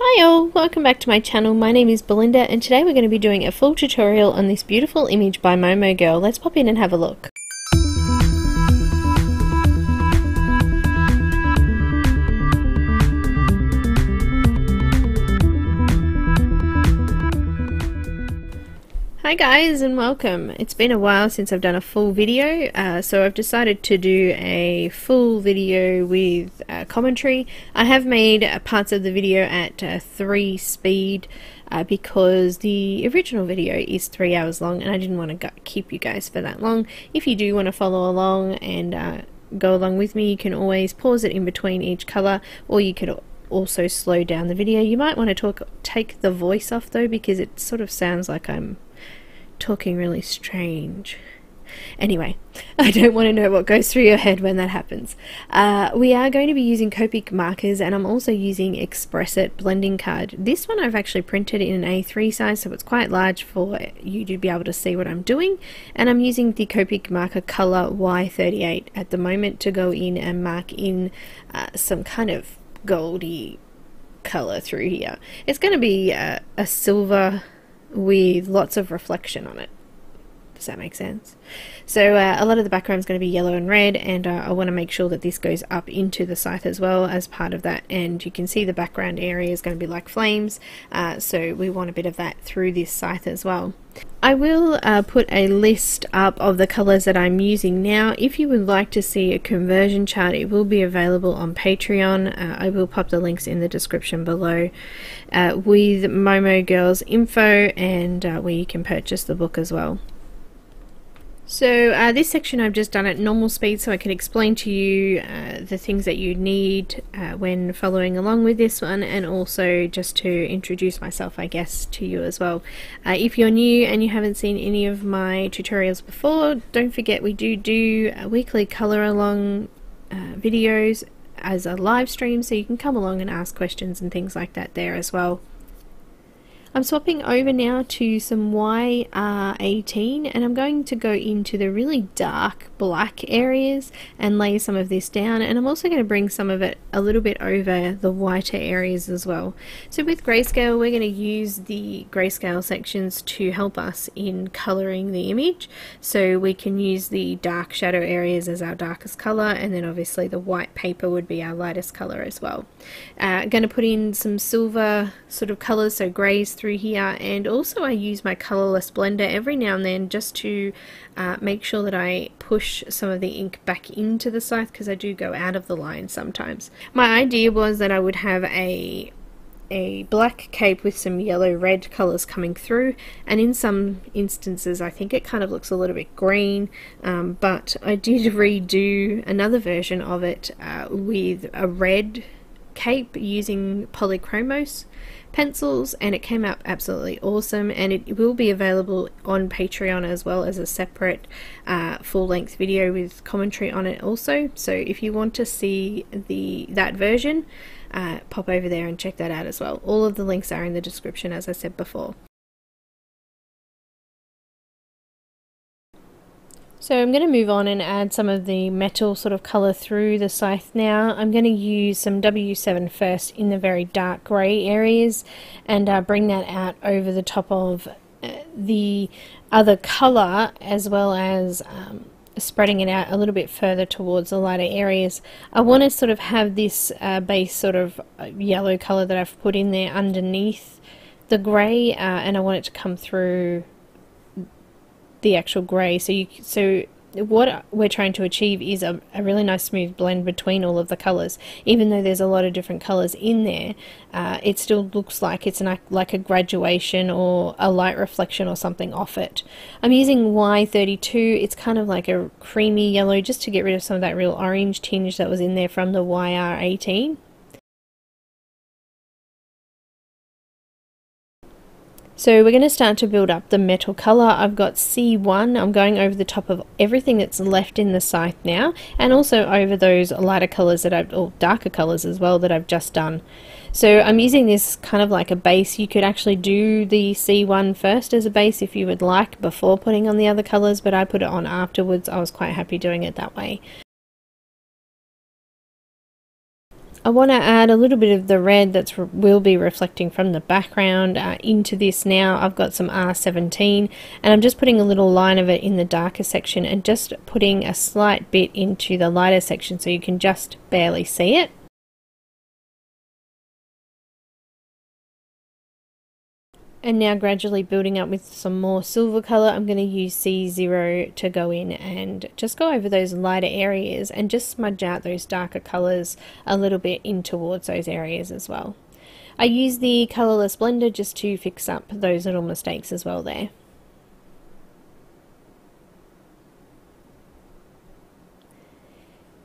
Hi all, welcome back to my channel. My name is Belinda and today we're going to be doing a full tutorial on this beautiful image by Momo Girl. Let's pop in and have a look. Hi guys and welcome. It's been a while since I've done a full video, so I've decided to do a full video with commentary. I have made parts of the video at 3 speed because the original video is 3 hours long and I didn't want to keep you guys for that long. If you do want to follow along and go along with me, you can always pause it in between each colour, or you could also slow down the video. You might want to take the voice off though, because it sort of sounds like I'm talking really strange. Anyway, I don't want to know what goes through your head when that happens. We are going to be using Copic markers, and I'm also using Expressit blending card. This one I've actually printed in an A3 size, so it's quite large for you to be able to see what I'm doing, and I'm using the Copic marker color Y38 at the moment to go in and mark in some kind of goldy color through here. It's going to be a silver with lots of reflection on it. Does that make sense? So a lot of the background is going to be yellow and red, and I want to make sure that this goes up into the scythe as well as part of that, and you can see the background area is going to be like flames, so we want a bit of that through this scythe as well. I will put a list up of the colours that I'm using now. If you would like to see a conversion chart, it will be available on Patreon. I will pop the links in the description below with Momo Girl's info, and where you can purchase the book as well. So this section I've just done at normal speed so I can explain to you the things that you need when following along with this one, and also just to introduce myself, I guess, to you as well. If you're new and you haven't seen any of my tutorials before, don't forget we do weekly colour along videos as a live stream, so you can come along and ask questions and things like that there as well. I'm swapping over now to some YR18, and I'm going to go into the really dark black areas and lay some of this down, and I'm also going to bring some of it a little bit over the whiter areas as well. So with grayscale, we're going to use the grayscale sections to help us in colouring the image, so we can use the dark shadow areas as our darkest colour, and then obviously the white paper would be our lightest colour as well. I'm going to put in some silver sort of colours, so greys through here, and also I use my colourless blender every now and then just to make sure that I push some of the ink back into the scythe, because I do go out of the line sometimes. My idea was that I would have a black cape with some yellow red colours coming through, and in some instances I think it kind of looks a little bit green, but I did redo another version of it with a red cape using Polychromos pencils, and it came out absolutely awesome, and it will be available on Patreon as well as a separate full-length video with commentary on it also. So if you want to see that version, pop over there and check that out as well. All of the links are in the description, as I said before. So I'm going to move on and add some of the metal sort of colour through the scythe now. I'm going to use some W7 first in the very dark grey areas, and bring that out over the top of the other colour, as well as spreading it out a little bit further towards the lighter areas. I want to sort of have this base sort of yellow colour that I've put in there underneath the grey, and I want it to come through the actual grey. So what we're trying to achieve is a really nice smooth blend between all of the colours. Even though there's a lot of different colours in there, it still looks like it's like a graduation or a light reflection or something off it. I'm using Y32. It's kind of like a creamy yellow, just to get rid of some of that real orange tinge that was in there from the YR18. So we're going to start to build up the metal colour. I've got C1. I'm going over the top of everything that's left in the scythe now, and also over those lighter colours or darker colours as well that I've just done. So I'm using this kind of like a base. You could actually do the C1 first as a base if you would like, before putting on the other colours, but I put it on afterwards. I was quite happy doing it that way. I want to add a little bit of the red that will be reflecting from the background into this now. I've got some R17 and I'm just putting a little line of it in the darker section and just putting a slight bit into the lighter section so you can just barely see it. And now gradually building up with some more silver colour, I'm going to use C0 to go in and just go over those lighter areas and just smudge out those darker colours a little bit in towards those areas as well. I use the colourless blender just to fix up those little mistakes as well there.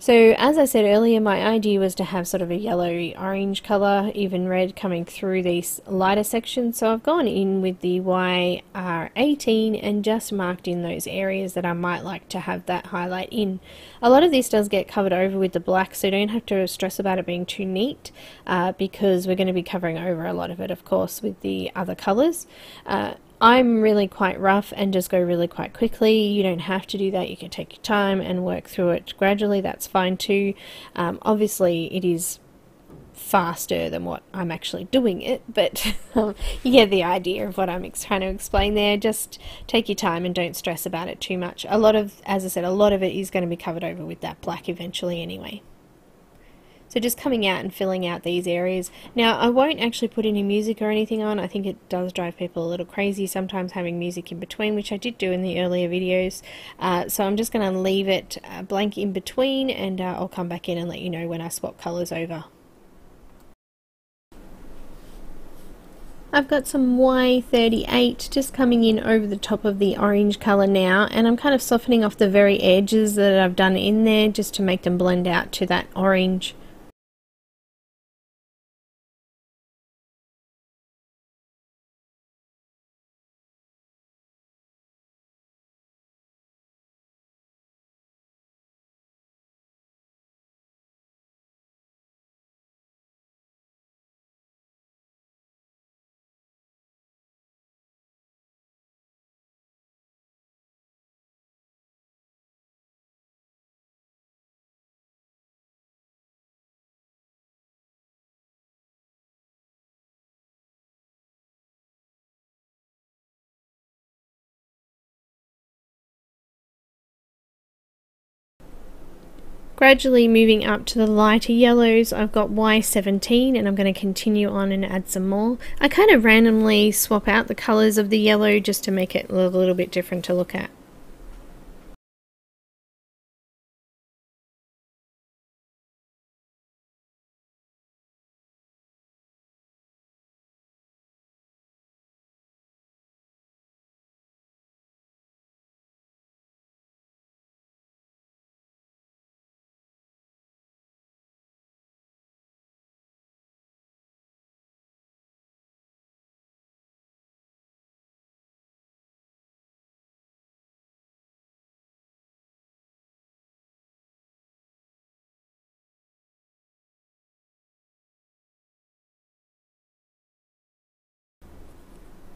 So as I said earlier, my idea was to have sort of a yellowy orange colour, even red coming through these lighter sections. So I've gone in with the YR18 and just marked in those areas that I might like to have that highlight in. A lot of this does get covered over with the black, so don't have to stress about it being too neat because we're going to be covering over a lot of it, of course, with the other colours. I'm really quite rough and just go really quite quickly. You don't have to do that. You can take your time and work through it gradually. That's fine too. Obviously, it is faster than what I'm actually doing it, but you get the idea of what I'm trying to explain there. Just take your time and don't stress about it too much. As I said, a lot of it is going to be covered over with that black eventually anyway. So just coming out and filling out these areas. Now I won't actually put any music or anything on. I think it does drive people a little crazy sometimes having music in between, which I did do in the earlier videos. So I'm just going to leave it blank in between, and I'll come back in and let you know when I swap colours over. I've got some Y38 just coming in over the top of the orange colour now, and I'm kind of softening off the very edges that I've done in there just to make them blend out to that orange. Gradually moving up to the lighter yellows, I've got Y17 and I'm going to continue on and add some more. I kind of randomly swap out the colours of the yellow just to make it look a little bit different to look at.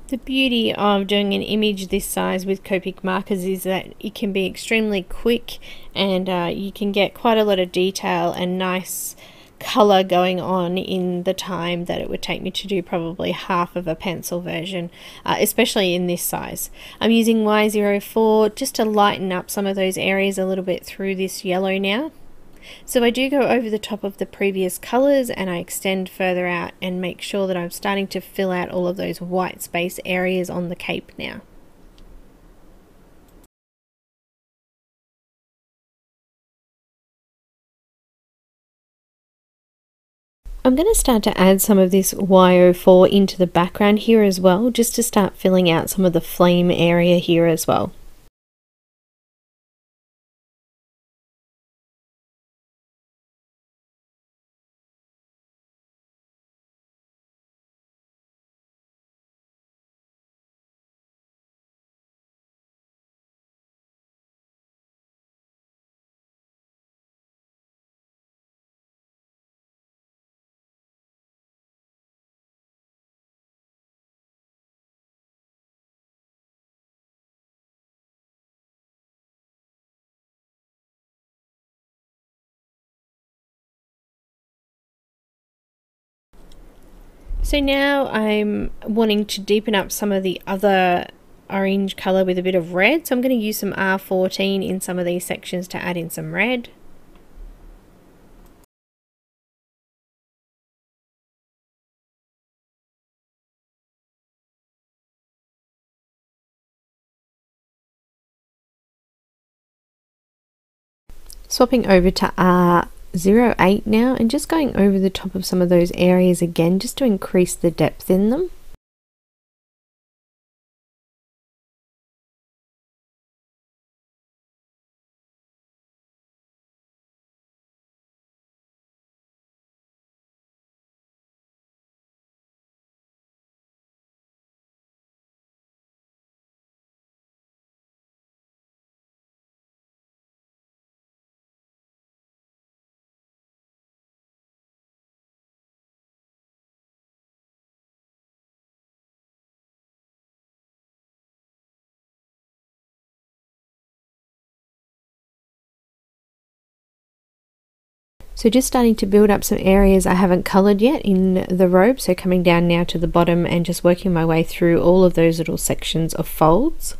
The beauty of doing an image this size with Copic markers is that it can be extremely quick, and you can get quite a lot of detail and nice colour going on in the time that it would take me to do probably half of a pencil version, especially in this size. I'm using Y04 just to lighten up some of those areas a little bit through this yellow now. So I do go over the top of the previous colours and I extend further out and make sure that I'm starting to fill out all of those white space areas on the cape now. I'm going to start to add some of this Y04 into the background here as well, just to start filling out some of the flame area here as well. So now I'm wanting to deepen up some of the other orange colour with a bit of red, so I'm going to use some R14 in some of these sections to add in some red. Swapping over to R08 now and just going over the top of some of those areas again just to increase the depth in them. So just starting to build up some areas I haven't coloured yet in the robe, so coming down now to the bottom and just working my way through all of those little sections of folds.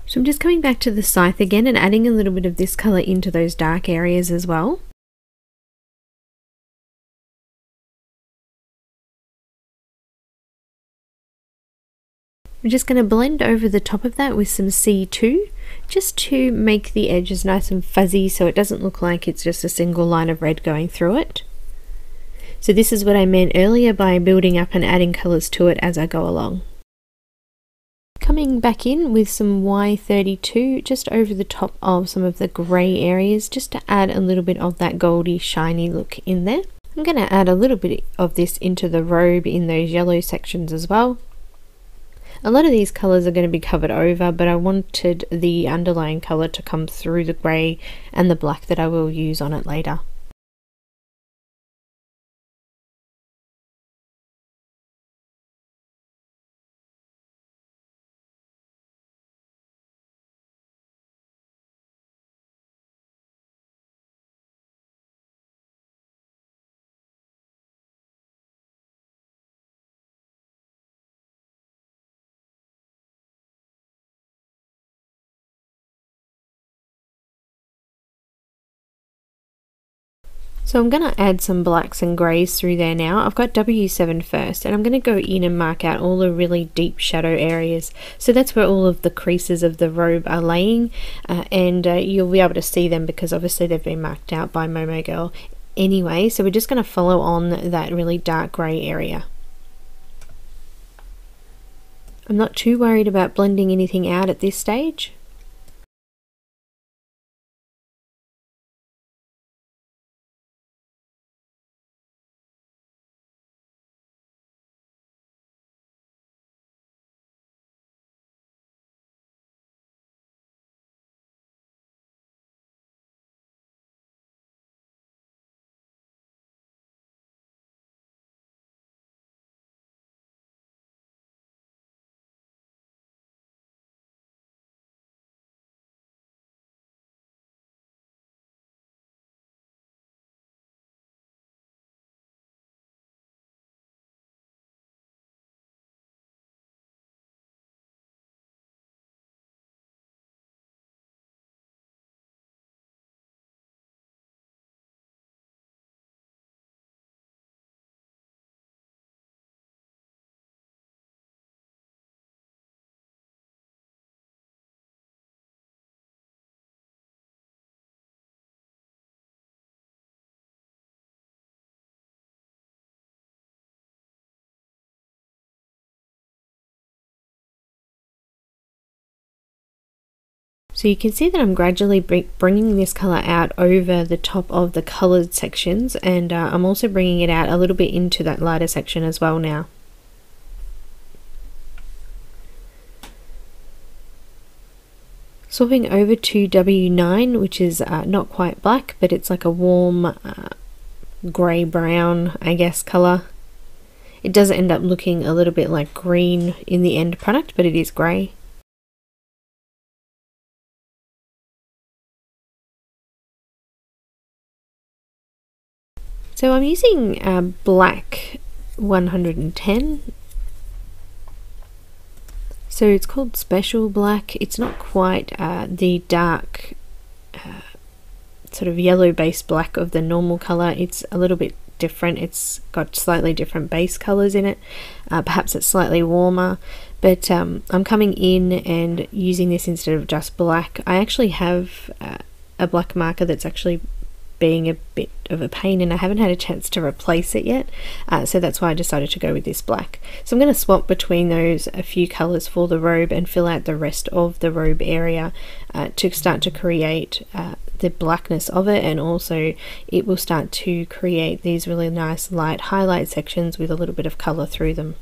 So I'm just coming back to the scythe again and adding a little bit of this colour into those dark areas as well. I'm just going to blend over the top of that with some C2 just to make the edges nice and fuzzy so it doesn't look like it's just a single line of red going through it. So this is what I meant earlier by building up and adding colours to it as I go along. Coming back in with some Y32 just over the top of some of the grey areas just to add a little bit of that goldy shiny look in there. I'm going to add a little bit of this into the robe in those yellow sections as well. A lot of these colours are going to be covered over, but I wanted the underlying colour to come through the grey and the black that I will use on it later. So I'm going to add some blacks and greys through there now. I've got W7 first, and I'm going to go in and mark out all the really deep shadow areas. So that's where all of the creases of the robe are laying, and you'll be able to see them because obviously they've been marked out by Momo Girl anyway. So we're just going to follow on that really dark grey area. I'm not too worried about blending anything out at this stage. So you can see that I'm gradually bringing this colour out over the top of the coloured sections, and I'm also bringing it out a little bit into that lighter section as well now. Swapping over to W9, which is not quite black, but it's like a warm grey brown, I guess, colour. It does end up looking a little bit like green in the end product, but it is grey. So I'm using black 110. So it's called Special Black. It's not quite the dark sort of yellow base black of the normal colour. It's a little bit different. It's got slightly different base colours in it. Perhaps it's slightly warmer, but I'm coming in and using this instead of just black. I actually have a black marker that's actually being a bit of a pain, and I haven't had a chance to replace it yet, so that's why I decided to go with this black. So I'm going to swap between those a few colours for the robe and fill out the rest of the robe area to start to create the blackness of it, and also it will start to create these really nice light highlight sections with a little bit of colour through them.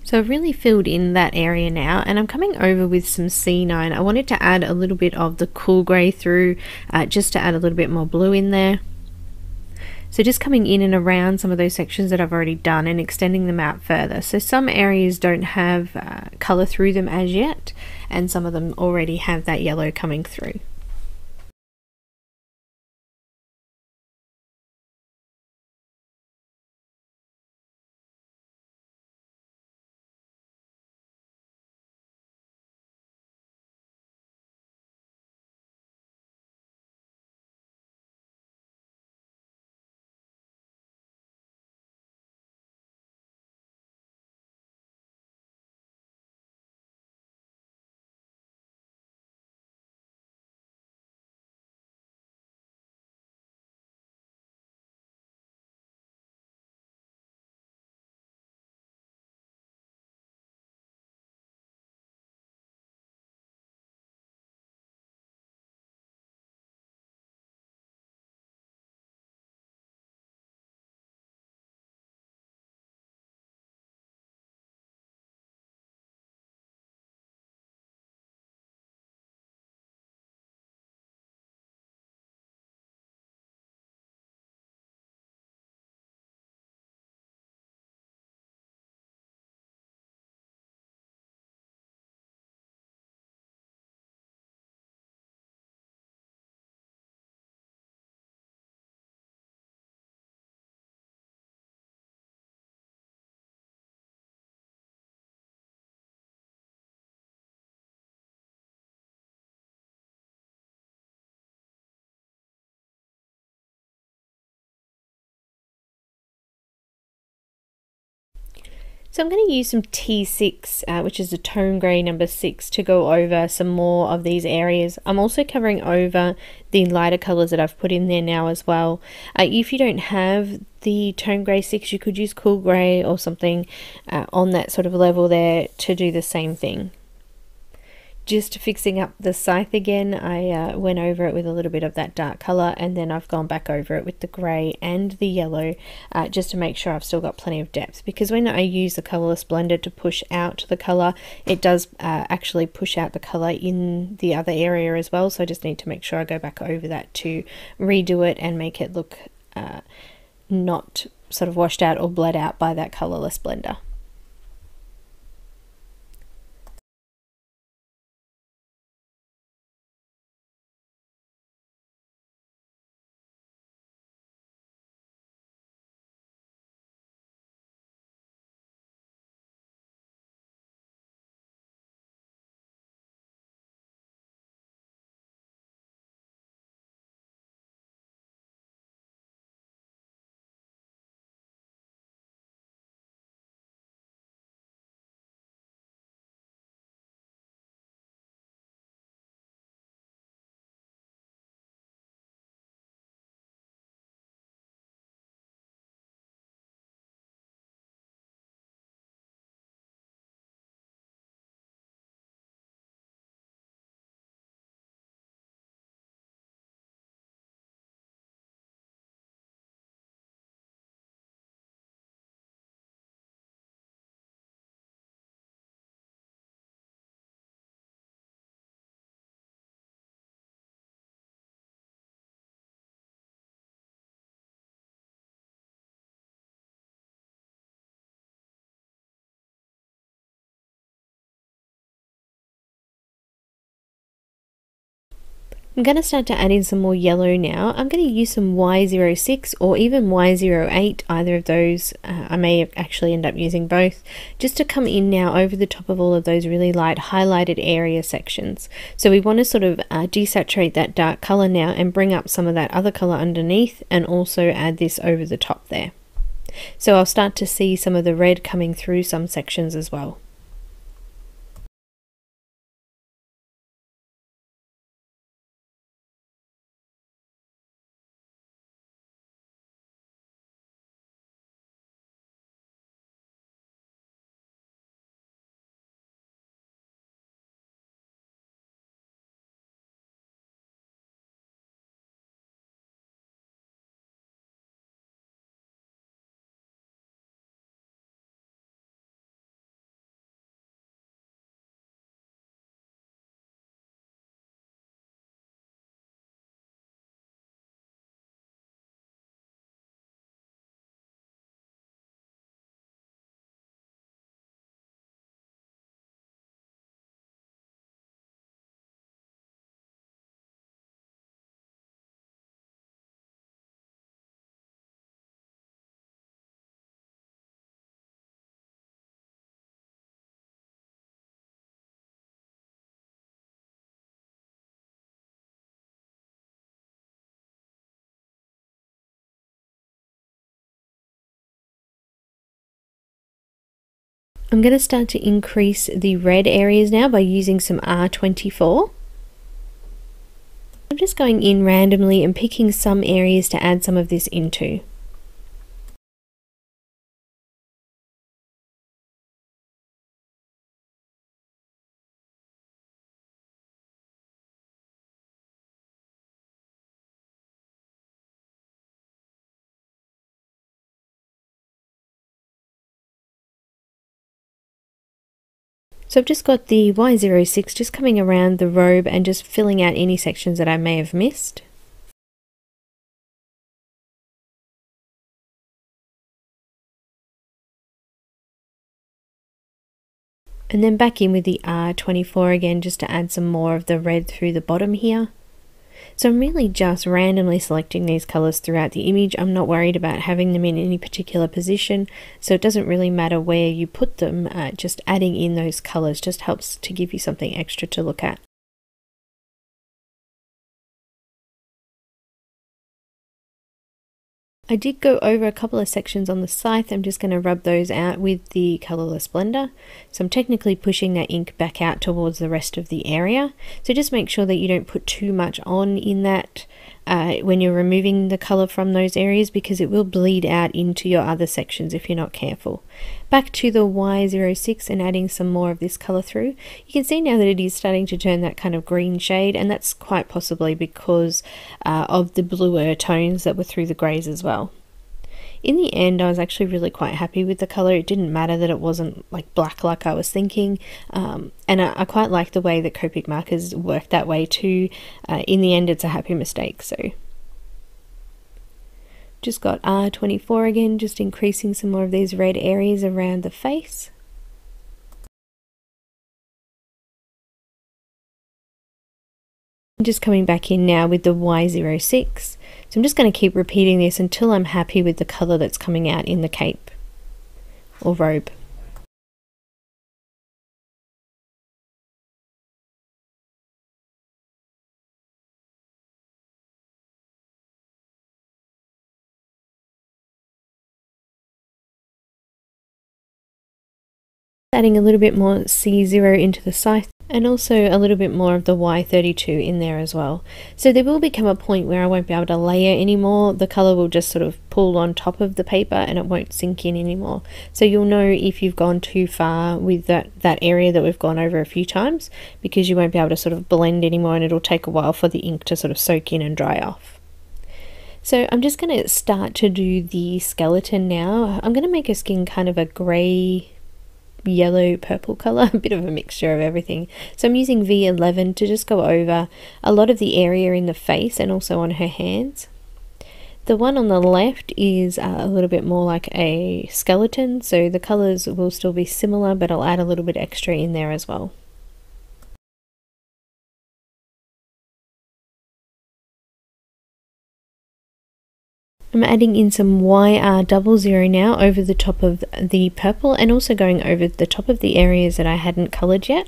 So I've really filled in that area now, and I'm coming over with some C9. I wanted to add a little bit of the cool grey through, just to add a little bit more blue in there. So just coming in and around some of those sections that I've already done and extending them out further. So some areas don't have colour through them as yet, and some of them already have that yellow coming through. So I'm going to use some T6, which is a tone grey number 6, to go over some more of these areas. I'm also covering over the lighter colours that I've put in there now as well. If you don't have the tone grey 6, you could use cool grey or something on that sort of level there to do the same thing. Just fixing up the scythe again, I went over it with a little bit of that dark colour, and then I've gone back over it with the grey and the yellow, just to make sure I've still got plenty of depth, because when I use the colourless blender to push out the colour, it does actually push out the colour in the other area as well. So I just need to make sure I go back over that to redo it and make it look not sort of washed out or bled out by that colourless blender. I'm going to start to add in some more yellow now. I'm going to use some Y06 or even Y08, either of those. I may actually end up using both, just to come in now over the top of all of those really light highlighted area sections. So we want to sort of desaturate that dark color now and bring up some of that other color underneath, and also add this over the top there. So I'll start to see some of the red coming through some sections as well. I'm going to start to increase the red areas now by using some R24. I'm just going in randomly and picking some areas to add some of this into. So I've just got the Y06 just coming around the robe and just filling out any sections that I may have missed. And then back in with the R24 again just to add some more of the red through the bottom here. So I'm really just randomly selecting these colours throughout the image. I'm not worried about having them in any particular position, so it doesn't really matter where you put them. Just adding in those colours just helps to give you something extra to look at. I did go over a couple of sections on the scythe. I'm just going to rub those out with the colourless blender. So I'm technically pushing that ink back out towards the rest of the area. So just make sure that you don't put too much on in that when you're removing the colour from those areas, because it will bleed out into your other sections if you're not careful. Back to the Y06 and adding some more of this colour through. You can see now that it is starting to turn that kind of green shade, and that's quite possibly because of the bluer tones that were through the greys as well. In the end, I was actually really quite happy with the colour. It didn't matter that it wasn't like black like I was thinking, and I quite like the way that Copic markers work that way too. In the end, it's a happy mistake. So just got R24 again, just increasing some more of these red areas around the face. Just coming back in now with the Y06. So I'm just going to keep repeating this until I'm happy with the colour that's coming out in the cape or robe. Adding a little bit more C0 into the scythe, and also a little bit more of the Y32 in there as well. So there will become a point where I won't be able to layer anymore. The colour will just sort of pull on top of the paper and it won't sink in anymore. So you'll know if you've gone too far with that area that we've gone over a few times, because you won't be able to sort of blend anymore, and it'll take a while for the ink to sort of soak in and dry off. So I'm just going to start to do the skeleton now. I'm going to make her skin kind of a grey, yellow, purple color, a bit of a mixture of everything. So I'm using V11 to just go over a lot of the area in the face and also on her hands. The one on the left is a little bit more like a skeleton, so the colors will still be similar, but I'll add a little bit extra in there as well. I'm adding in some YR00 now over the top of the purple, and also going over the top of the areas that I hadn't coloured yet.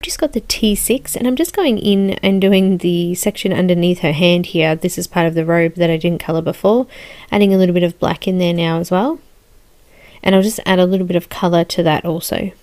Just got the T6, and I'm just going in and doing the section underneath her hand here. This is part of the robe that I didn't colour before, adding a little bit of black in there now as well, and I'll just add a little bit of colour to that also.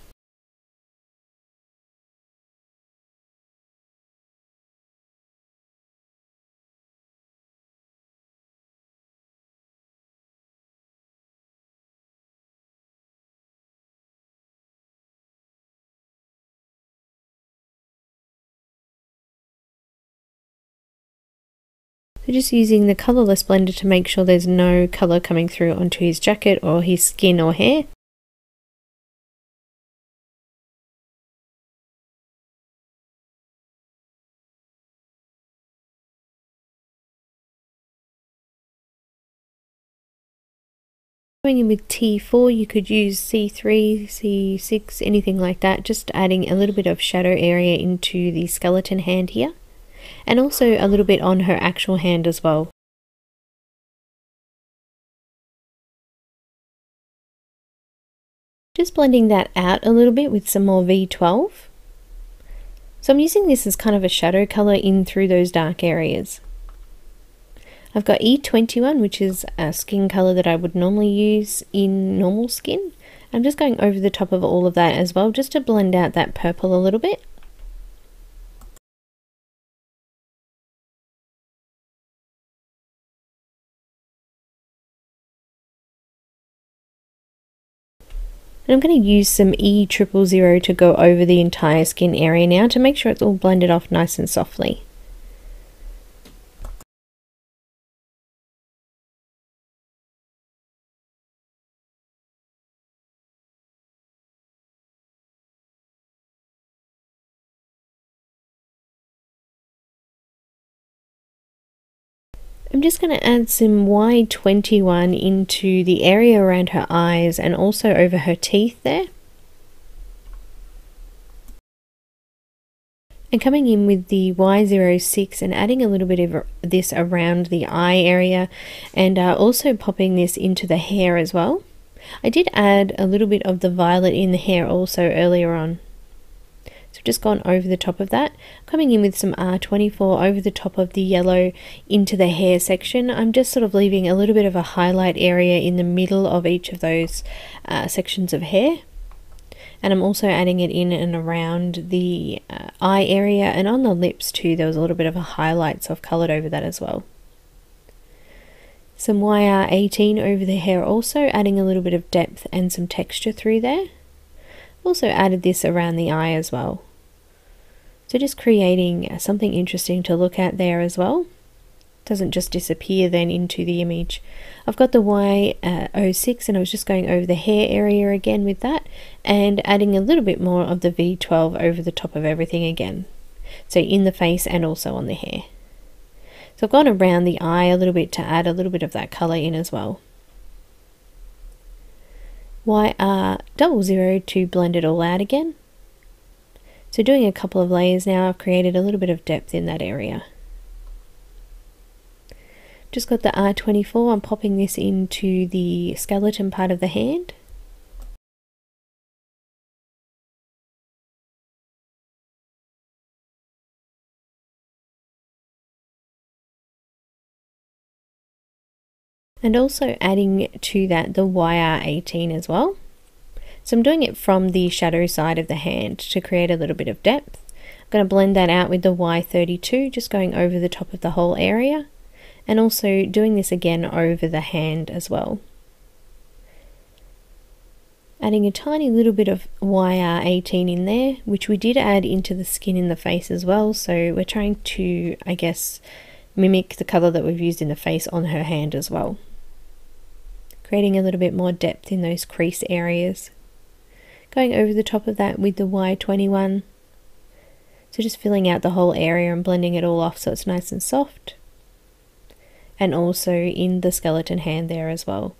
So just using the colourless blender to make sure there's no colour coming through onto his jacket or his skin or hair. Going in with T4, you could use C3, C6, anything like that, just adding a little bit of shadow area into the skeleton hand here, and also a little bit on her actual hand as well. Just blending that out a little bit with some more V12. So I'm using this as kind of a shadow color in through those dark areas. I've got E21, which is a skin color that I would normally use in normal skin. I'm just going over the top of all of that as well, just to blend out that purple a little bit. And I'm going to use some E000 to go over the entire skin area now to make sure it's all blended off nice and softly. I'm just going to add some Y21 into the area around her eyes and also over her teeth there. And coming in with the Y06 and adding a little bit of this around the eye area, and also popping this into the hair as well. I did add a little bit of the violet in the hair also earlier on. So I've just gone over the top of that. Coming in with some R24 over the top of the yellow into the hair section. I'm just sort of leaving a little bit of a highlight area in the middle of each of those sections of hair. And I'm also adding it in and around the eye area, and on the lips too. There was a little bit of a highlight, so I've coloured over that as well. Some YR18 over the hair also, adding a little bit of depth and some texture through there. Also added this around the eye as well. So just creating something interesting to look at there as well. Doesn't just disappear then into the image. I've got the Y06 and I was just going over the hair area again with that, and adding a little bit more of the V12 over the top of everything again. So in the face and also on the hair. So I've gone around the eye a little bit to add a little bit of that colour in as well. YR00 to blend it all out again. So doing a couple of layers now, I've created a little bit of depth in that area. Just got the R24, I'm popping this into the skeleton part of the hand. And also adding to that the YR18 as well. So I'm doing it from the shadow side of the hand to create a little bit of depth. I'm going to blend that out with the Y32, just going over the top of the whole area. And also doing this again over the hand as well. Adding a tiny little bit of YR18 in there, which we did add into the skin in the face as well. So we're trying to, I guess, mimic the colour that we've used in the face on her hand as well. Creating a little bit more depth in those crease areas. Going over the top of that with the Y21. So just filling out the whole area and blending it all off so it's nice and soft. And also in the skeleton hand there as well.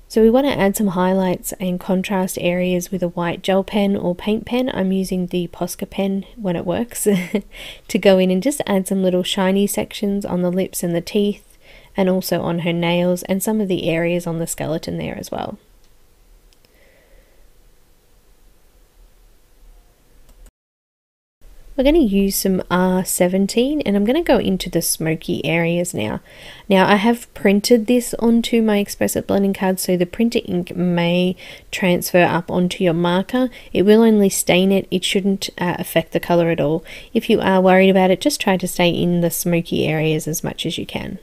So we want to add some highlights and contrast areas with a white gel pen or paint pen. I'm using the Posca pen when it works to go in and just add some little shiny sections on the lips and the teeth, and also on her nails and some of the areas on the skeleton there as well. We're going to use some R17 and I'm going to go into the smoky areas now. Now I have printed this onto my Express-It blending card, so the printer ink may transfer up onto your marker. It will only stain it, it shouldn't affect the colour at all. If you are worried about it, just try to stay in the smoky areas as much as you can.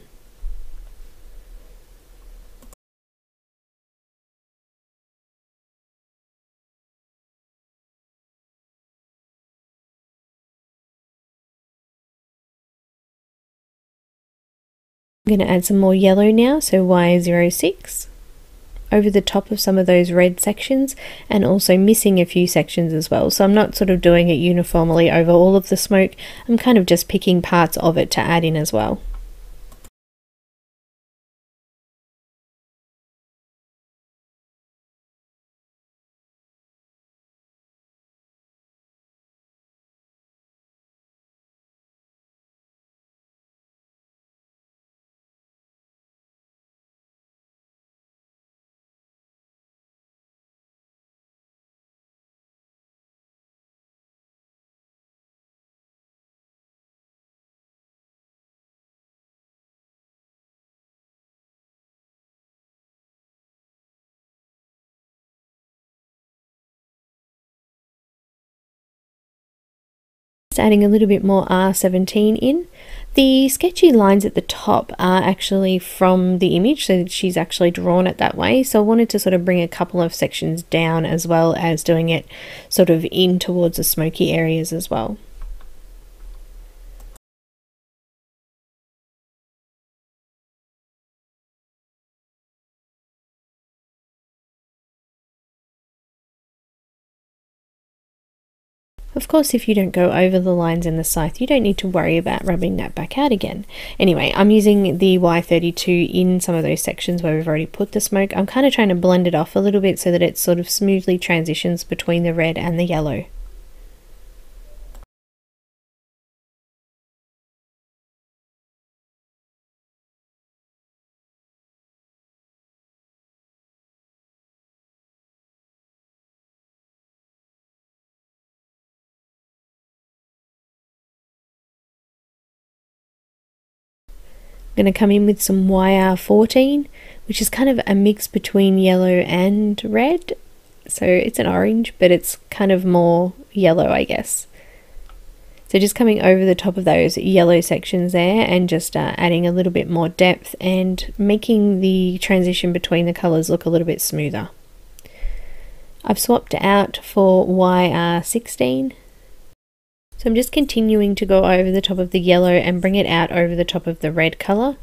I'm going to add some more yellow now, so Y06 over the top of some of those red sections, and also missing a few sections as well. So I'm not sort of doing it uniformly over all of the smoke, I'm kind of just picking parts of it to add in as well. Just adding a little bit more R17 in. The sketchy lines at the top are actually from the image, so she's actually drawn it that way. So I wanted to sort of bring a couple of sections down as well as doing it sort of in towards the smoky areas as well. Of course, if you don't go over the lines in the scythe, you don't need to worry about rubbing that back out again. Anyway, I'm using the Y32 in some of those sections where we've already put the smoke. I'm kind of trying to blend it off a little bit so that it sort of smoothly transitions between the red and the yellow. I'm going to come in with some YR14, which is kind of a mix between yellow and red. So it's an orange, but it's kind of more yellow, I guess. So just coming over the top of those yellow sections there and just adding a little bit more depth and making the transition between the colours look a little bit smoother. I've swapped out for YR16. So I'm just continuing to go over the top of the yellow and bring it out over the top of the red colour.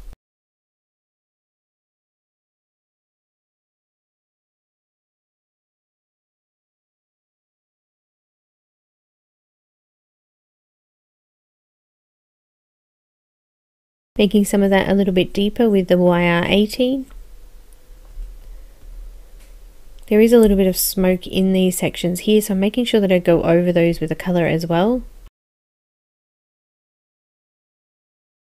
Making some of that a little bit deeper with the YR18. There is a little bit of smoke in these sections here, so I'm making sure that I go over those with the colour as well.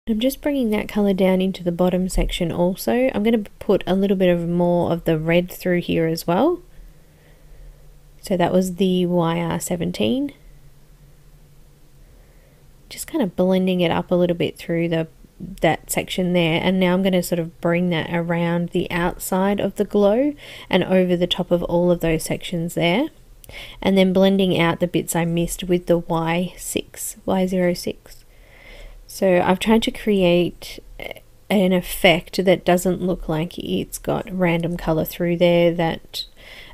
I'm just bringing that colour down into the bottom section also. I'm going to put a little bit of more of the red through here as well. So that was the YR17. Just kind of blending it up a little bit through that section there, and now I'm going to sort of bring that around the outside of the glow and over the top of all of those sections there, and then blending out the bits I missed with the Y06. So I've tried to create an effect that doesn't look like it's got random color through there, that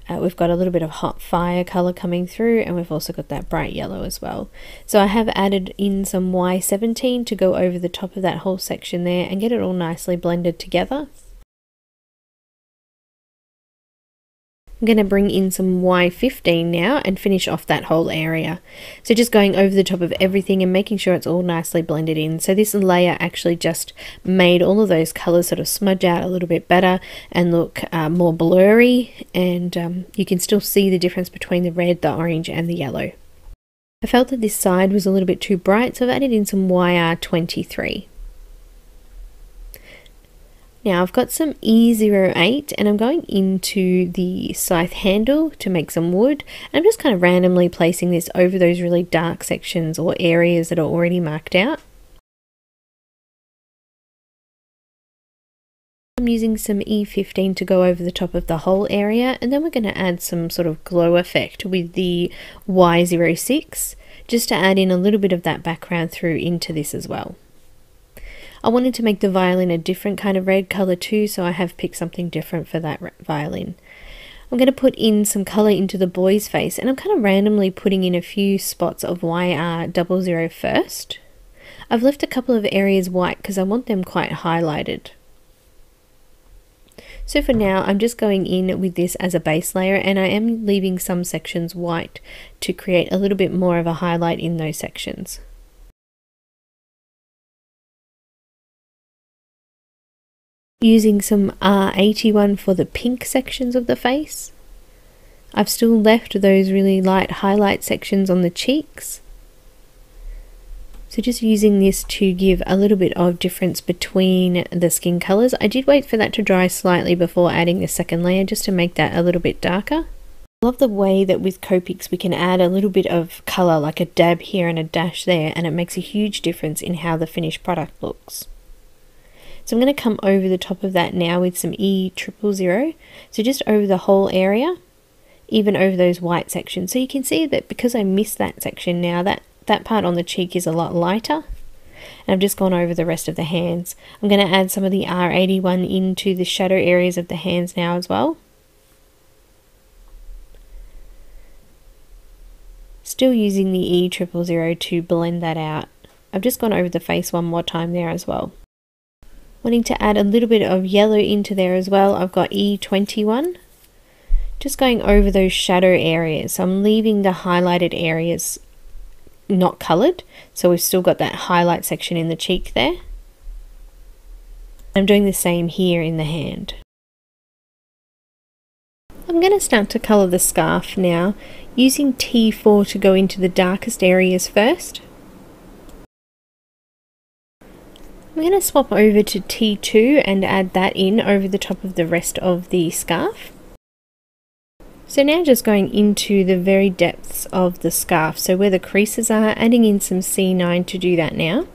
we've got a little bit of hot fire color coming through, and we've also got that bright yellow as well. So I have added in some Y17 to go over the top of that whole section there and get it all nicely blended together. I'm going to bring in some Y15 now and finish off that whole area. So just going over the top of everything and making sure it's all nicely blended in. So this layer actually just made all of those colours sort of smudge out a little bit better and look more blurry, and you can still see the difference between the red, the orange and the yellow. I felt that this side was a little bit too bright, so I've added in some YR23. Now I've got some E08 and I'm going into the scythe handle to make some wood. I'm just kind of randomly placing this over those really dark sections or areas that are already marked out. I'm using some E15 to go over the top of the whole area, and then we're going to add some sort of glow effect with the Y06 just to add in a little bit of that background through into this as well. I wanted to make the violin a different kind of red colour too, so I have picked something different for that violin. I'm going to put in some colour into the boy's face, and I'm kind of randomly putting in a few spots of YR00 first. I've left a couple of areas white because I want them quite highlighted. So for now I'm just going in with this as a base layer, and I am leaving some sections white to create a little bit more of a highlight in those sections. Using some R81 for the pink sections of the face. I've still left those really light highlight sections on the cheeks. So just using this to give a little bit of difference between the skin colours. I did wait for that to dry slightly before adding the second layer just to make that a little bit darker. I love the way that with Copics we can add a little bit of colour, like a dab here and a dash there, and it makes a huge difference in how the finished product looks. So I'm going to come over the top of that now with some E000, so just over the whole area, even over those white sections. So you can see that because I missed that section now, that that part on the cheek is a lot lighter. And I've just gone over the rest of the hands. I'm going to add some of the R81 into the shadow areas of the hands now as well. Still using the E000 to blend that out. I've just gone over the face one more time there as well. Wanting to add a little bit of yellow into there as well, I've got E21. Just going over those shadow areas. So I'm leaving the highlighted areas not coloured, so we've still got that highlight section in the cheek there. I'm doing the same here in the hand. I'm going to start to colour the scarf now, using T4 to go into the darkest areas first. I'm going to swap over to T2 and add that in over the top of the rest of the scarf. So now just going into the very depths of the scarf, so where the creases are, adding in some C9 to do that now.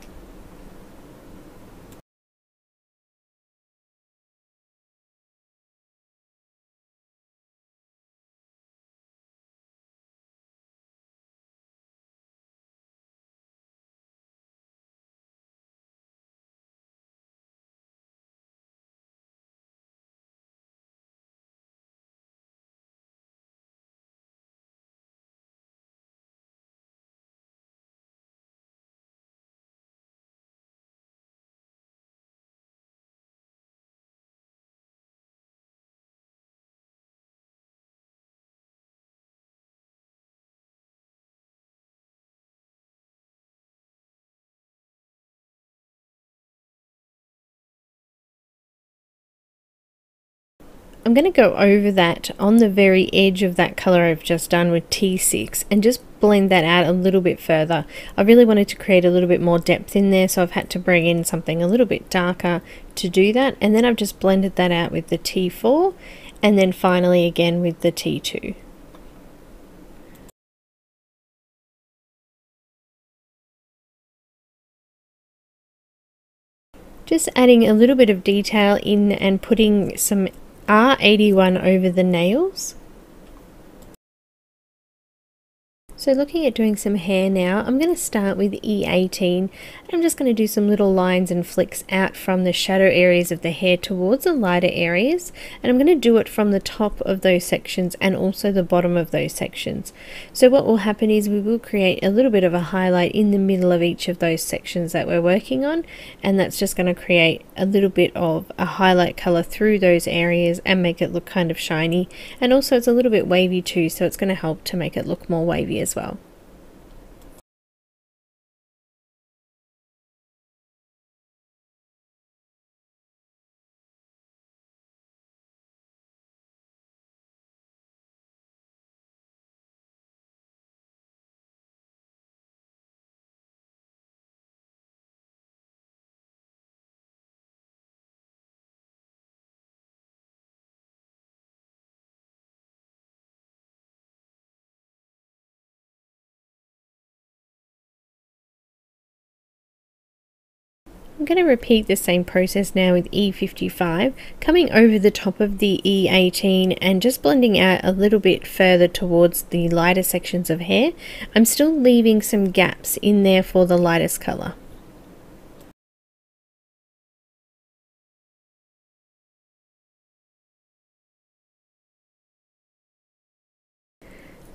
I'm going to go over that on the very edge of that colour I've just done with T6 and just blend that out a little bit further. I really wanted to create a little bit more depth in there, so I've had to bring in something a little bit darker to do that, and then I've just blended that out with the T4 and then finally again with the T2. Just adding a little bit of detail in and putting some R81 over the nails. So looking at doing some hair now, I'm going to start with E18. I'm just going to do some little lines and flicks out from the shadow areas of the hair towards the lighter areas, and I'm going to do it from the top of those sections and also the bottom of those sections. So what will happen is we will create a little bit of a highlight in the middle of each of those sections that we're working on, and that's just going to create a little bit of a highlight color through those areas and make it look kind of shiny. And also it's a little bit wavy too, so it's going to help to make it look more wavy as well. I'm going to repeat the same process now with E55, coming over the top of the E18 and just blending out a little bit further towards the lighter sections of hair. I'm still leaving some gaps in there for the lightest colour.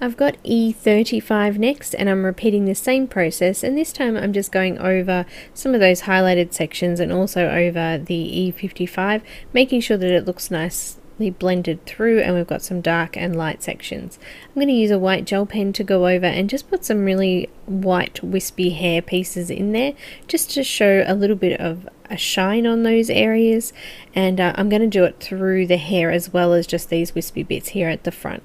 I've got E35 next, and I'm repeating the same process, and this time I'm just going over some of those highlighted sections and also over the E55, making sure that it looks nicely blended through and we've got some dark and light sections. I'm going to use a white gel pen to go over and just put some really white wispy hair pieces in there just to show a little bit of a shine on those areas, and I'm going to do it through the hair as well as just these wispy bits here at the front.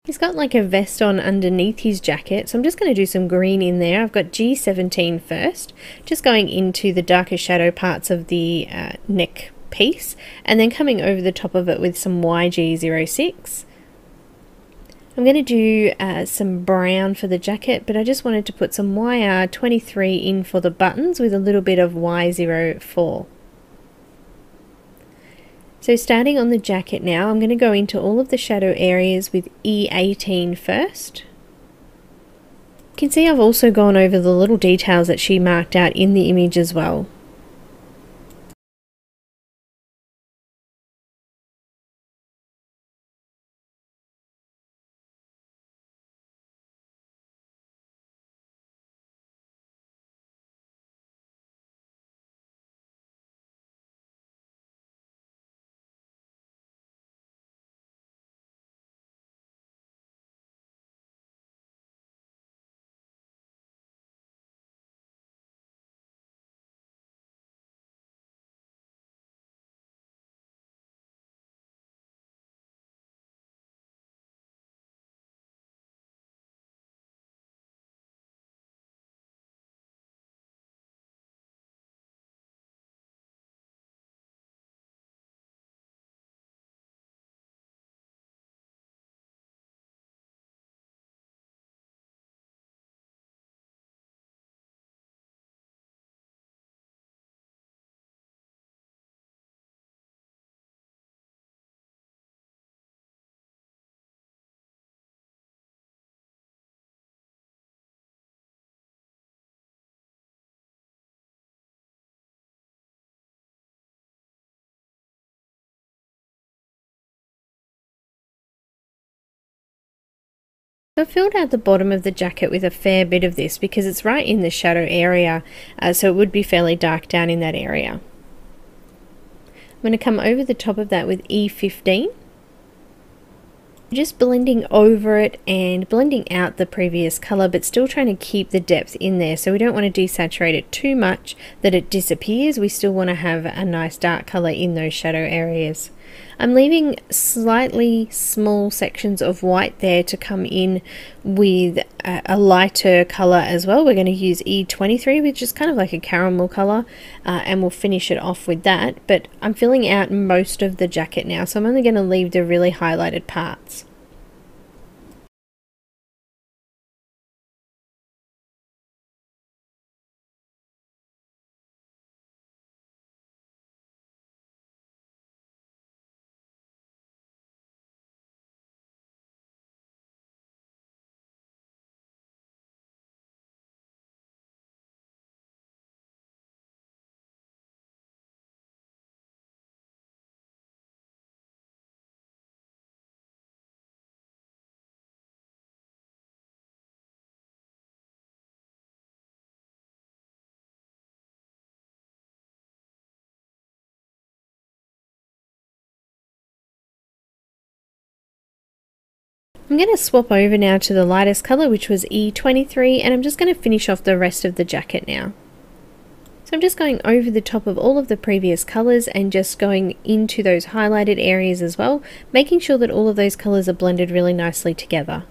He's got like a vest on underneath his jacket, so I'm just going to do some green in there. I've got G17 first, just going into the darker shadow parts of the neck piece, and then coming over the top of it with some YG06. I'm going to do some brown for the jacket, but I just wanted to put some YR23 in for the buttons with a little bit of Y04. So starting on the jacket now, I'm going to go into all of the shadow areas with E18 first. You can see I've also gone over the little details that she marked out in the image as well. So I've filled out the bottom of the jacket with a fair bit of this because it's right in the shadow area, so it would be fairly dark down in that area. I'm going to come over the top of that with E15. Just blending over it and blending out the previous colour, but still trying to keep the depth in there, so we don't want to desaturate it too much that it disappears. We still want to have a nice dark colour in those shadow areas. I'm leaving slightly small sections of white there to come in with a lighter colour as well. We're going to use E23, which is kind of like a caramel colour, and we'll finish it off with that. But I'm filling out most of the jacket now, so I'm only going to leave the really highlighted parts. I'm going to swap over now to the lightest colour, which was E23, and I'm just going to finish off the rest of the jacket now. So I'm just going over the top of all of the previous colours and just going into those highlighted areas as well, making sure that all of those colours are blended really nicely together.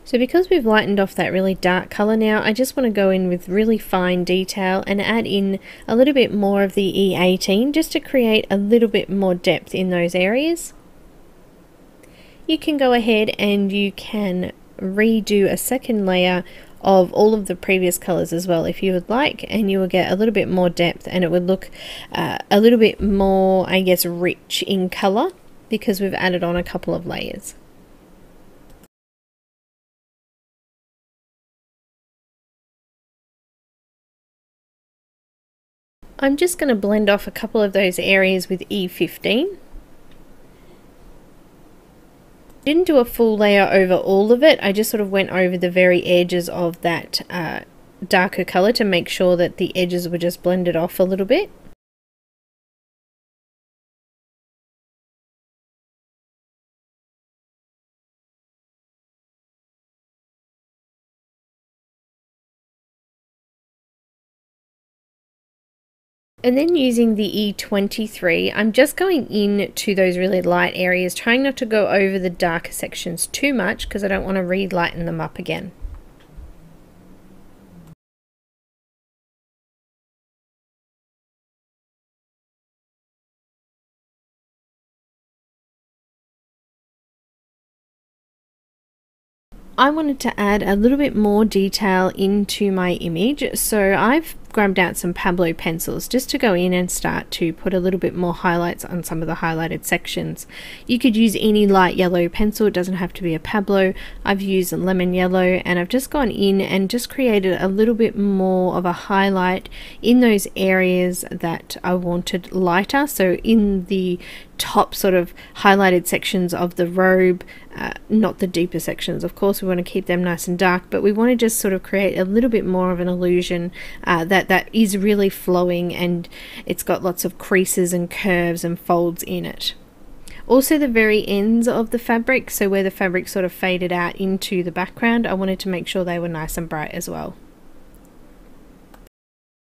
So because we've lightened off that really dark colour now, I just want to go in with really fine detail and add in a little bit more of the E18 just to create a little bit more depth in those areas. You can go ahead and you can redo a second layer of all of the previous colours as well if you would like, and you will get a little bit more depth and it would look a little bit more, I guess, rich in colour because we've added on a couple of layers. I'm just going to blend off a couple of those areas with E15. Didn't do a full layer over all of it, I just sort of went over the very edges of that darker colour to make sure that the edges were just blended off a little bit. And then using the E23, I'm just going into those really light areas, trying not to go over the darker sections too much because I don't want to re-lighten them up again. I wanted to add a little bit more detail into my image, so I've grabbed out some Pablo pencils just to go in and start to put a little bit more highlights on some of the highlighted sections. You could use any light yellow pencil, it doesn't have to be a Pablo. I've used a lemon yellow, and I've just gone in and just created a little bit more of a highlight in those areas that I wanted lighter. So in the top sort of highlighted sections of the robe, not the deeper sections, of course we want to keep them nice and dark, but we want to just sort of create a little bit more of an illusion that is really flowing, and it's got lots of creases and curves and folds in it. Also the very ends of the fabric, so where the fabric sort of faded out into the background, I wanted to make sure they were nice and bright as well.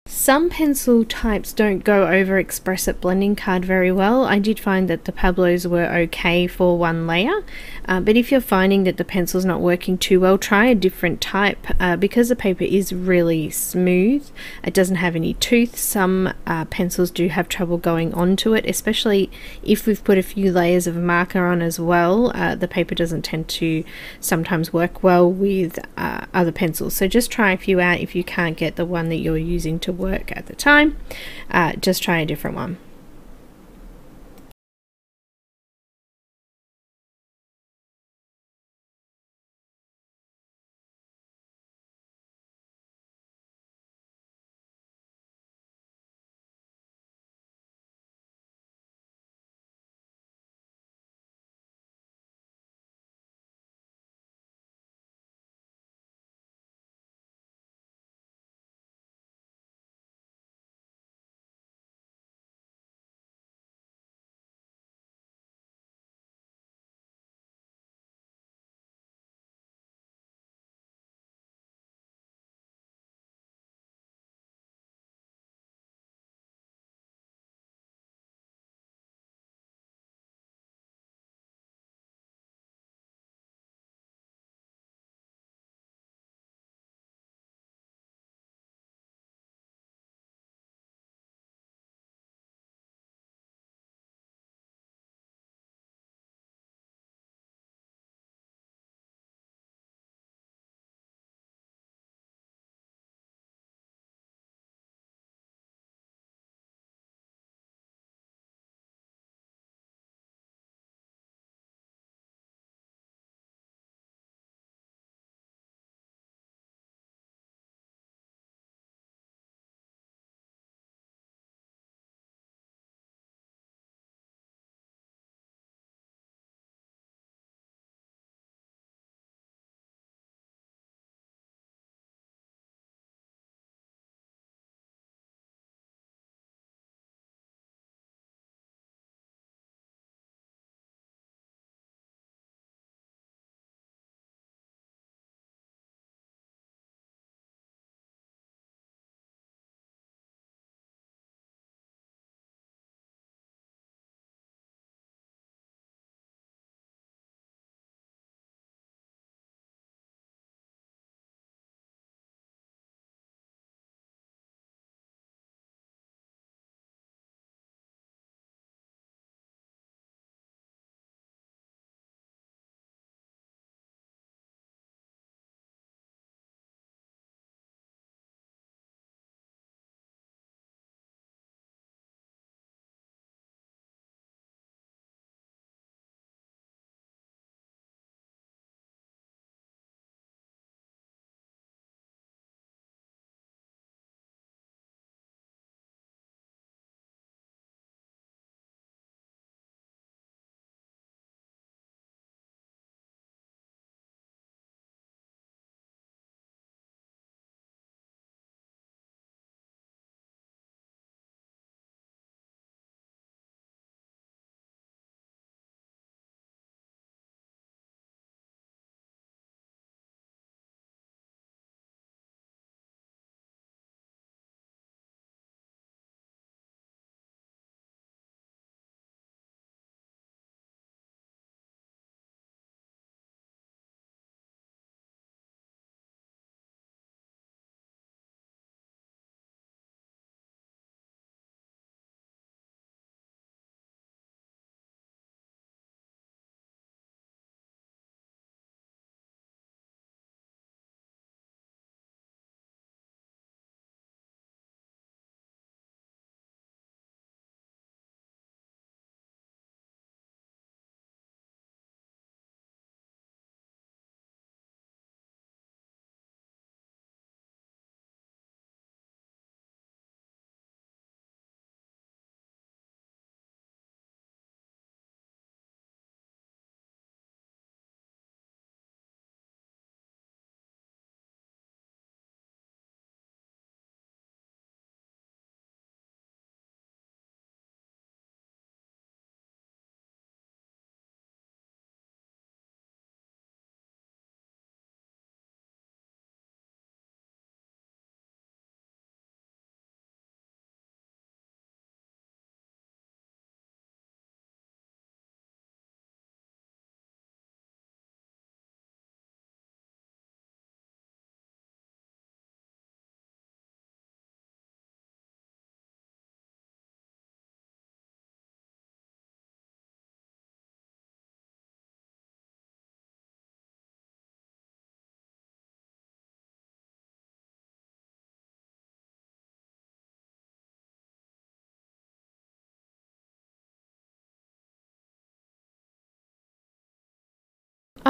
Some pencil types don't go over Express It blending card very well. I did find that the Pablos were okay for one layer, but if you're finding that the pencil's not working too well, try a different type. Because the paper is really smooth, it doesn't have any tooth. Some pencils do have trouble going onto it, especially if we've put a few layers of marker on as well. The paper doesn't tend to sometimes work well with other pencils, so just try a few out. If you can't get the one that you're using to work at the time, just try a different one.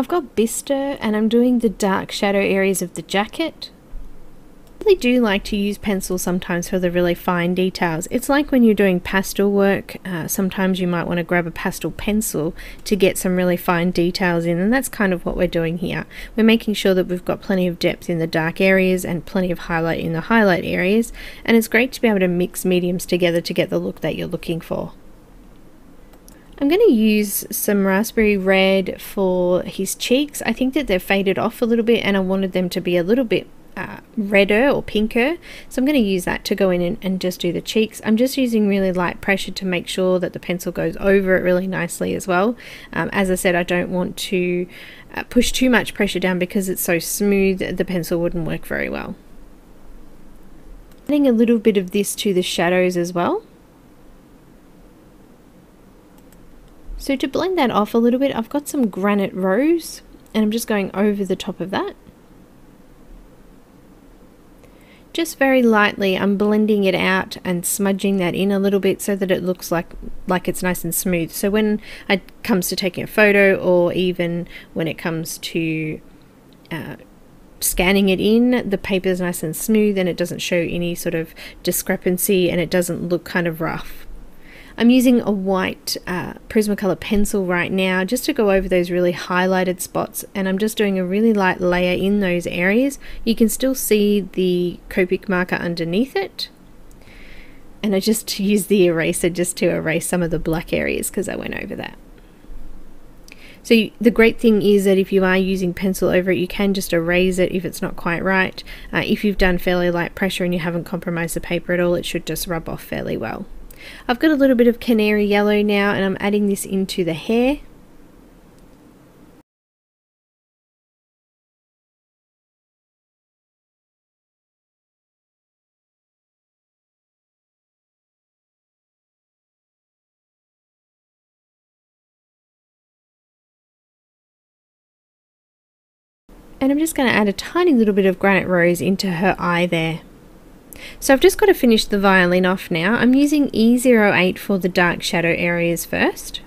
I've got Bister and I'm doing the dark shadow areas of the jacket. I really do like to use pencil sometimes for the really fine details. It's like when you're doing pastel work, sometimes you might want to grab a pastel pencil to get some really fine details in, and that's kind of what we're doing here. We're making sure that we've got plenty of depth in the dark areas and plenty of highlight in the highlight areas, and it's great to be able to mix mediums together to get the look that you're looking for. I'm going to use some raspberry red for his cheeks. I think that they're faded off a little bit and I wanted them to be a little bit redder or pinker, so I'm going to use that to go in and just do the cheeks. I'm just using really light pressure to make sure that the pencil goes over it really nicely as well. As I said, I don't want to push too much pressure down because it's so smooth the pencil wouldn't work very well. Adding a little bit of this to the shadows as well. So to blend that off a little bit, I've got some Granite Rose and I'm just going over the top of that. Just very lightly, I'm blending it out and smudging that in a little bit so that it looks like it's nice and smooth. So when it comes to taking a photo, or even when it comes to scanning it in, the paper is nice and smooth and it doesn't show any sort of discrepancy and it doesn't look kind of rough. I'm using a white Prismacolor pencil right now just to go over those really highlighted spots, and I'm just doing a really light layer in those areas. You can still see the Copic marker underneath it, and I just used the eraser just to erase some of the black areas because I went over that. So the great thing is that if you are using pencil over it, you can just erase it if it's not quite right. If you've done fairly light pressure and you haven't compromised the paper at all, it should just rub off fairly well. I've got a little bit of canary yellow now and I'm adding this into the hair. And I'm just going to add a tiny little bit of Granite Rose into her eye there. So I've just got to finish the violin off now. I'm using E08 for the dark shadow areas first.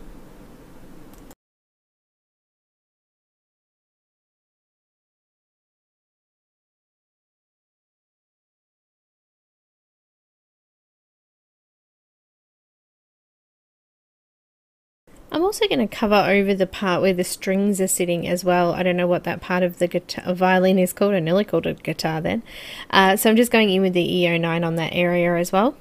I'm also going to cover over the part where the strings are sitting as well. I don't know what that part of the guitar, violin is called. I nearly called it guitar then. So I'm just going in with the E09 on that area as well.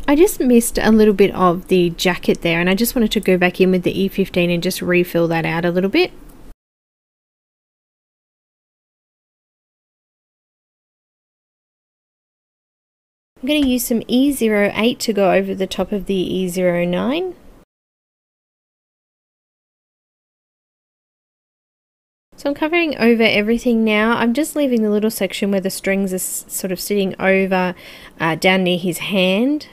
I just missed a little bit of the jacket there, and I just wanted to go back in with the E15 and just refill that out a little bit. I'm going to use some E08 to go over the top of the E09. So I'm covering over everything now. I'm just leaving the little section where the strings are sort of sitting over down near his hand.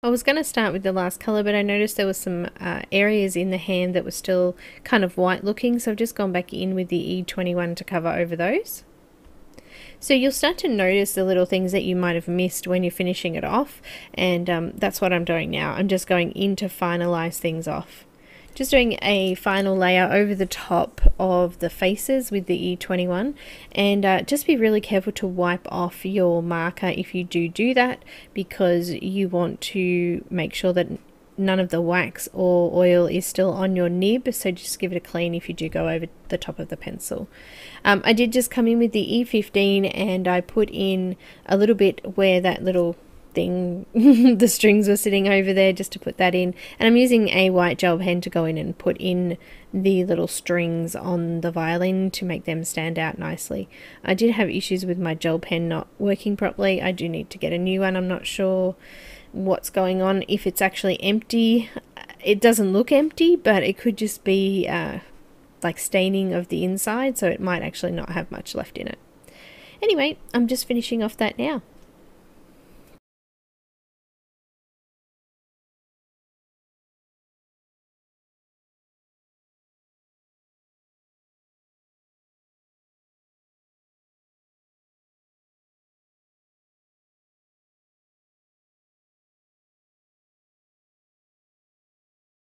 I was going to start with the last colour, but I noticed there was some areas in the hand that were still kind of white looking, so I've just gone back in with the E21 to cover over those. So you'll start to notice the little things that you might have missed when you're finishing it off, and that's what I'm doing now. I'm just going in to finalise things off. Just doing a final layer over the top of the faces with the E21, and just be really careful to wipe off your marker if you do that, because you want to make sure that none of the wax or oil is still on your nib, so just give it a clean if you do go over the top of the pencil. I did just come in with the E15 and I put in a little bit where that little thing the strings were sitting over there, just to put that in, and I'm using a white gel pen to go in and put in the little strings on the violin to make them stand out nicely. I did have issues with my gel pen not working properly. I do need to get a new one. I'm not sure what's going on, if it's actually empty. It doesn't look empty, but it could just be like staining of the inside, so it might actually not have much left in it. Anyway, I'm just finishing off that now.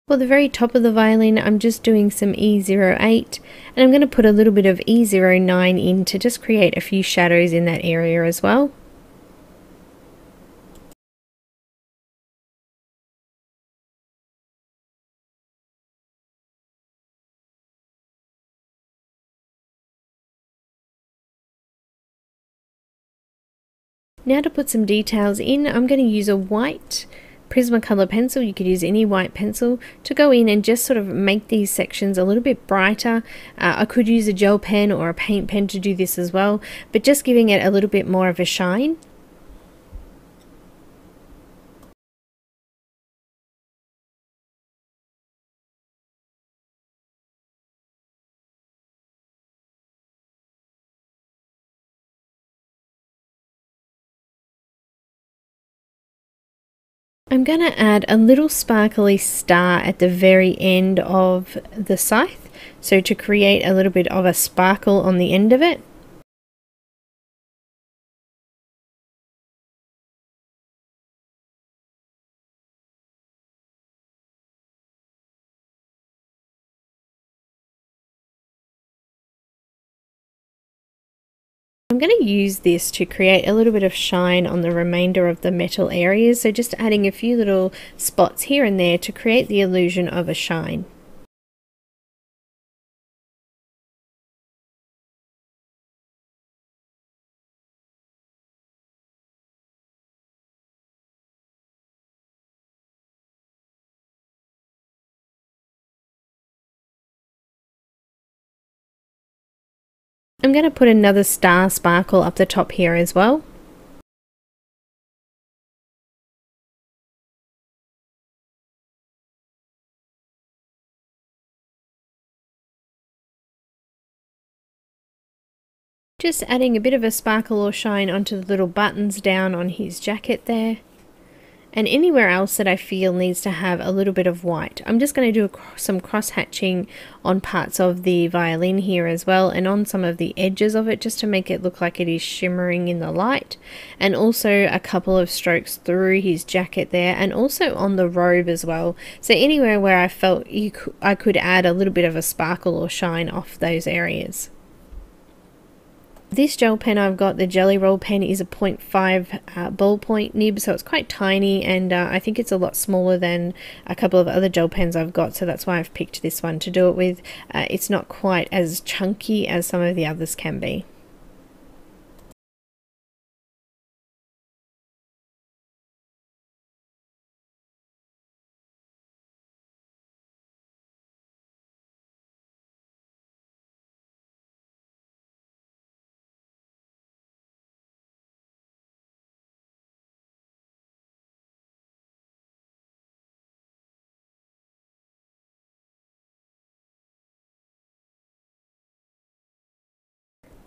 For the very top of the violin, I'm just doing some E08, and I'm going to put a little bit of E09 in to just create a few shadows in that area as well. Now to put some details in, I'm going to use a white Prismacolor pencil. You could use any white pencil to go in and just sort of make these sections a little bit brighter. I could use a gel pen or a paint pen to do this as well, but just giving it a little bit more of a shine. I'm going to add a little sparkly star at the very end of the scythe, so to create a little bit of a sparkle on the end of it. I'm going to use this to create a little bit of shine on the remainder of the metal areas, so just adding a few little spots here and there to create the illusion of a shine. I'm going to put another star sparkle up the top here as well. Just adding a bit of a sparkle or shine onto the little buttons down on his jacket there. And anywhere else that I feel needs to have a little bit of white. I'm just going to do some cross hatching on parts of the violin here as well, and on some of the edges of it, just to make it look like it is shimmering in the light, and also a couple of strokes through his jacket there, and also on the robe as well. So anywhere where I felt I could add a little bit of a sparkle or shine off those areas. This gel pen I've got, the Jelly Roll pen, is a 0.5 ballpoint nib, so it's quite tiny, and I think it's a lot smaller than a couple of other gel pens I've got, so that's why I've picked this one to do it with. It's not quite as chunky as some of the others can be.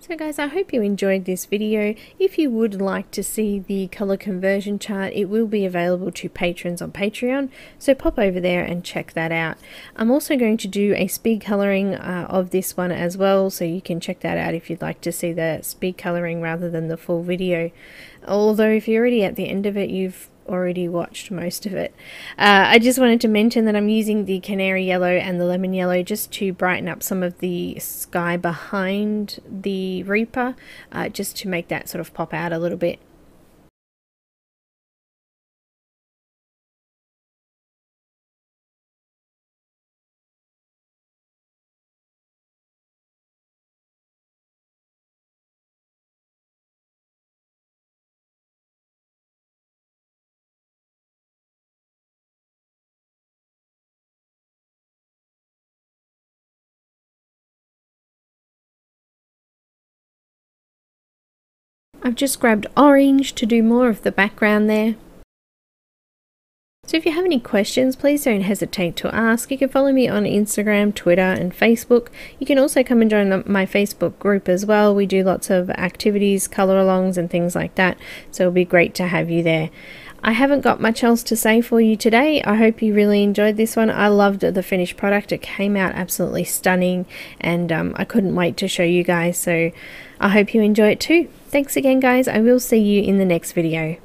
So guys, I hope you enjoyed this video. If you would like to see the color conversion chart, it will be available to patrons on Patreon, so pop over there and check that out. I'm also going to do a speed coloring of this one as well, so you can check that out if you'd like to see the speed coloring rather than the full video. Although if you're already at the end of it, you've already watched most of it. I just wanted to mention that I'm using the canary yellow and the lemon yellow just to brighten up some of the sky behind the Reaper, just to make that sort of pop out a little bit. I've just grabbed orange to do more of the background there. So if you have any questions, please don't hesitate to ask. You can follow me on Instagram, Twitter and Facebook. You can also come and join my Facebook group as well. We do lots of activities, colour alongs and things like that, so it'll be great to have you there. I haven't got much else to say for you today. I hope you really enjoyed this one. I loved the finished product. It came out absolutely stunning, and I couldn't wait to show you guys, so I hope you enjoy it too. Thanks again guys. I will see you in the next video.